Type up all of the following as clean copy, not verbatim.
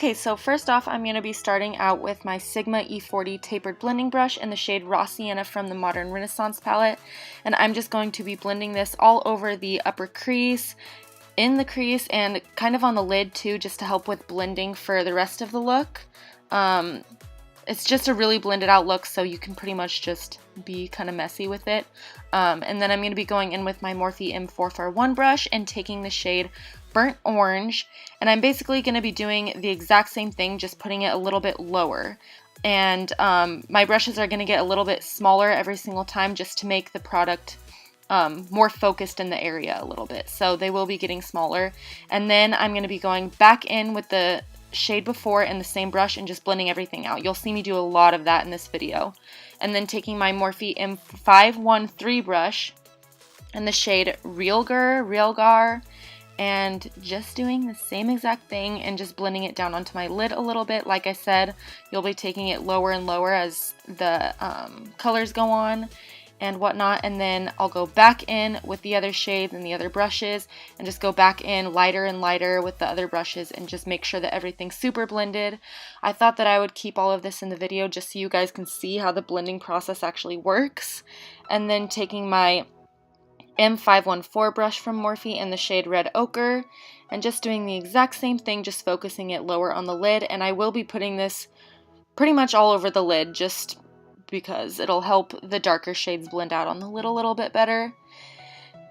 Okay, so first off, I'm going to be starting out with my Sigma E40 tapered blending brush in the shade Raw Sienna from the Modern Renaissance palette, and I'm just going to be blending this all over the upper crease, in the crease, and kind of on the lid too, just to help with blending for the rest of the look. It's just a really blended out look, so you can pretty much just be kind of messy with it. And then I'm going to be going in with my Morphe M441 brush and taking the shade Burnt Orange, and I'm basically going to be doing the exact same thing, just putting it a little bit lower. And my brushes are going to get a little bit smaller every single time just to make the product more focused in the area a little bit. So they will be getting smaller. And then I'm going to be going back in with the shade before and the same brush and just blending everything out. You'll see me do a lot of that in this video. And then taking my Morphe M513 brush in the shade Realgar, and just doing the same exact thing and just blending it down onto my lid a little bit. Like I said, you'll be taking it lower and lower as the colors go on and whatnot, and then I'll go back in with the other shades and the other brushes and just go back in lighter and lighter with the other brushes and just make sure that everything's super blended. I thought that I would keep all of this in the video just so you guys can see how the blending process actually works. And then taking my M514 brush from Morphe in the shade Red Ochre and just doing the exact same thing, just focusing it lower on the lid. And I will be putting this pretty much all over the lid just because it'll help the darker shades blend out on the lid a little bit better.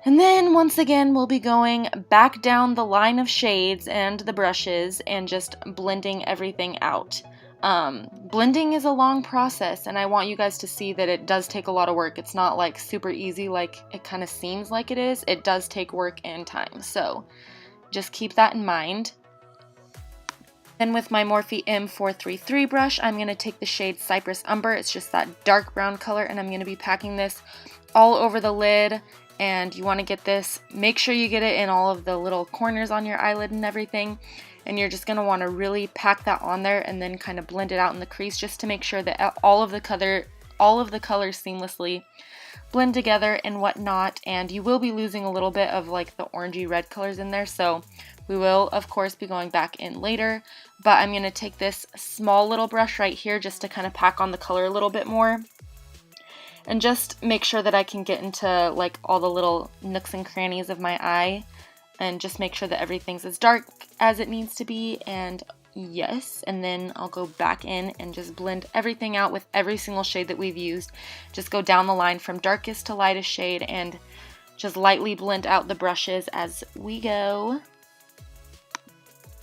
And then once again we'll be going back down the line of shades and the brushes and just blending everything out. Blending is a long process, and I want you guys to see that it does take a lot of work. It's not like super easy like it kind of seems like it is. It does take work and time, so just keep that in mind. Then with my Morphe M433 brush, I'm going to take the shade Cypress Umber. It's just that dark brown color, and I'm going to be packing this all over the lid. And you want to get this, make sure you get it in all of the little corners on your eyelid and everything. And you're just going to want to really pack that on there and then kind of blend it out in the crease just to make sure that all of the colors seamlessly blend together and whatnot. And you will be losing a little bit of like the orangey red colors in there, so we will of course be going back in later. But I'm going to take this small little brush right here just to kind of pack on the color a little bit more and just make sure that I can get into like all the little nooks and crannies of my eye. And just make sure that everything's as dark as it needs to be, and yes, and then I'll go back in and just blend everything out with every single shade that we've used. Just go down the line from darkest to lightest shade and just lightly blend out the brushes as we go.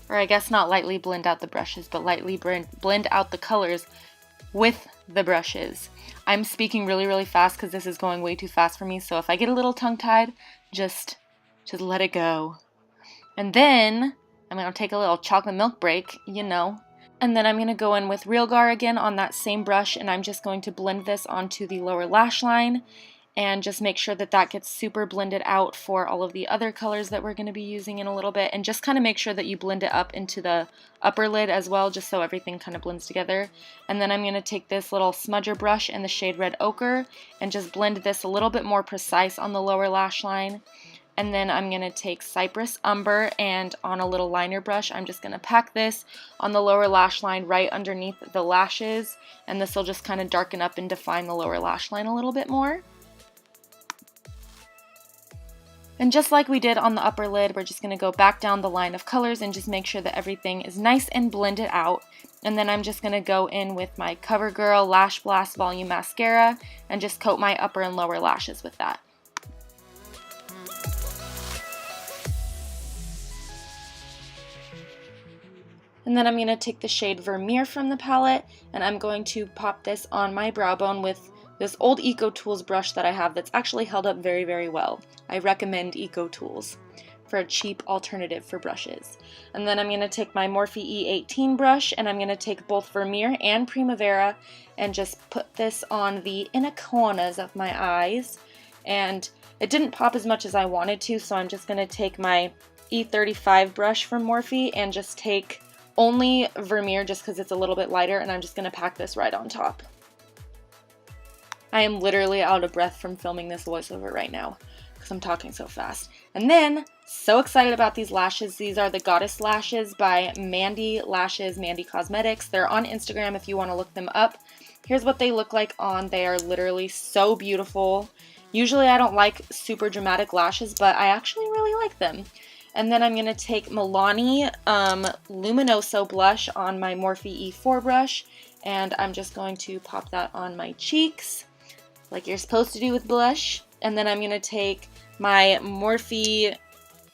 Or I guess not lightly blend out the brushes, but lightly blend out the colors with the brushes. I'm speaking really, really fast because this is going way too fast for me, so if I get a little tongue-tied, just let it go. And then I'm going to take a little chocolate milk break, you know. And then I'm going to go in with Realgar again on that same brush, and I'm just going to blend this onto the lower lash line and just make sure that that gets super blended out for all of the other colors that we're going to be using in a little bit. And just kind of make sure that you blend it up into the upper lid as well, just so everything kind of blends together. And then I'm going to take this little smudger brush in the shade Red Ochre and just blend this a little bit more precise on the lower lash line. And then I'm going to take Cypress Umber, and on a little liner brush, I'm just going to pack this on the lower lash line right underneath the lashes. And this will just kind of darken up and define the lower lash line a little bit more. And just like we did on the upper lid, we're just going to go back down the line of colors and just make sure that everything is nice and blended out. And then I'm just going to go in with my CoverGirl Lash Blast Volume Mascara and just coat my upper and lower lashes with that. And then I'm going to take the shade Vermeer from the palette, and I'm going to pop this on my brow bone with this old Eco Tools brush that I have that's actually held up very, very well. I recommend Eco Tools for a cheap alternative for brushes. And then I'm going to take my Morphe E18 brush, and I'm going to take both Vermeer and Primavera and just put this on the inner corners of my eyes. And it didn't pop as much as I wanted to, so I'm just going to take my E35 brush from Morphe and just take only Vermeer just because it's a little bit lighter, and I'm just going to pack this right on top. I am literally out of breath from filming this voiceover right now because I'm talking so fast. And then, so excited about these lashes. These are the Goddess Lashes by Mandy Lashes, Mandy Cosmetics. They're on Instagram if you want to look them up. Here's what they look like on. They are literally so beautiful. Usually I don't like super dramatic lashes, but I actually really like them. And then I'm going to take Milani Luminoso blush on my Morphe E4 brush, and I'm just going to pop that on my cheeks, like you're supposed to do with blush. And then I'm going to take my Morphe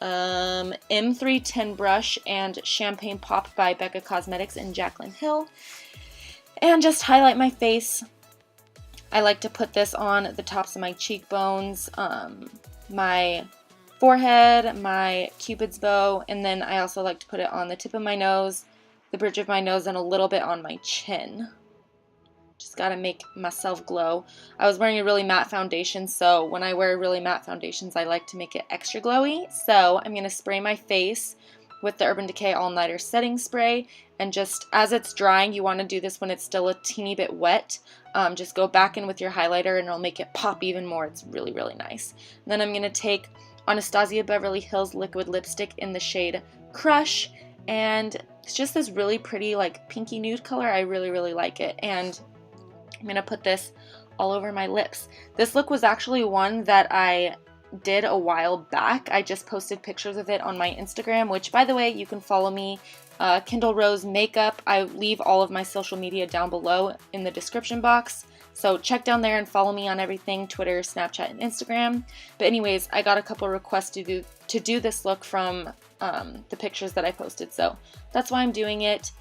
M310 brush and Champagne Pop by Becca Cosmetics and Jaclyn Hill, and just highlight my face. I like to put this on the tops of my cheekbones, my forehead, my cupid's bow, and then I also like to put it on the tip of my nose, the bridge of my nose, and a little bit on my chin. Just gotta make myself glow. I was wearing a really matte foundation, so when I wear really matte foundations, I like to make it extra glowy. So I'm gonna spray my face with the Urban Decay All Nighter Setting Spray, and just as it's drying, you want to do this when it's still a teeny bit wet. Just go back in with your highlighter and it'll make it pop even more. It's really, really nice. And then I'm gonna take Anastasia Beverly Hills liquid lipstick in the shade Crush, and it's just this really pretty like pinky nude color. I really, really like it, and I'm going to put this all over my lips. This look was actually one that I did a while back. I just posted pictures of it on my Instagram, which, by the way, you can follow me, Kindle Rose Makeup. I leave all of my social media down below in the description box, so check down there and follow me on everything, Twitter, Snapchat, and Instagram. But anyways, I got a couple requests to do this look from the pictures that I posted, so that's why I'm doing it.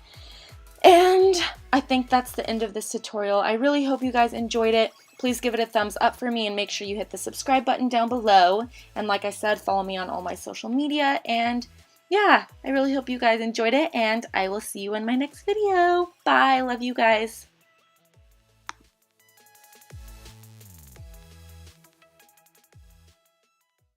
And I think that's the end of this tutorial. I really hope you guys enjoyed it. Please give it a thumbs up for me and make sure you hit the subscribe button down below. And like I said, follow me on all my social media. And yeah, I really hope you guys enjoyed it, and I will see you in my next video. Bye. Love you guys.